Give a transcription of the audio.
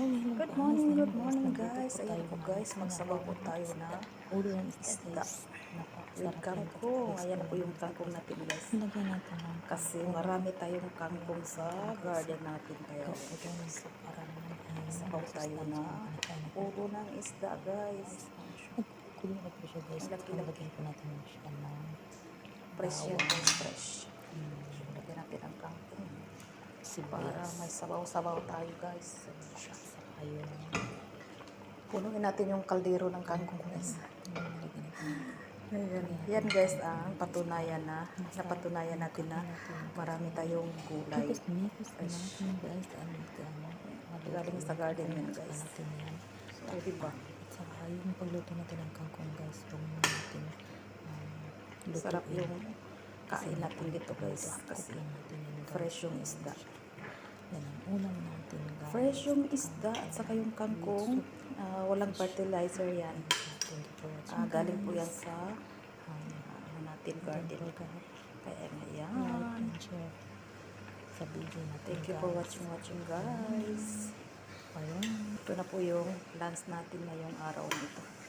Good morning guys. Ayan po guys, magsabaw po tayo na Ulo ng isda guys. with Napakasarap yan kangkong. guys. Ayan na po yung kangkong natin guys. Lagyan natin ng Kasi kangkong. marami tayong kangkong sa garden natin. Kaya Ito sa parang sabaw tayo na ulo ng isda guys. Kulo na po siya guys. Ang laki-laki. Lagyan po natin siya ng Fresh yan bawang. guys, fresh. Lagyan natin ang kangkong. Para may Sibuyas. sabaw-sabaw tayo guys. Saka yung Punuin natin yung kaldero ng kangkong guys. Ayan. Yan guys, ang patunayan na napatunayan natin na marami tayong gulay. Fresh. Guys, Galing sa garden yan guys. So, diba? At saka yung pagluto natin ng kangkong guys, huwag natin Sarap yung kain natin dito guys. Kasi fresh yung isda. Yan ang ulam natin guys. Fresh yung isda at saka yung kangkong. Walang fertilizer yan. Galing po yan sa natin garden. Kaya yan. Sa video natin. Thank you for watching guys. Ayun. Ito na po yung lunch natin ngayong araw nito.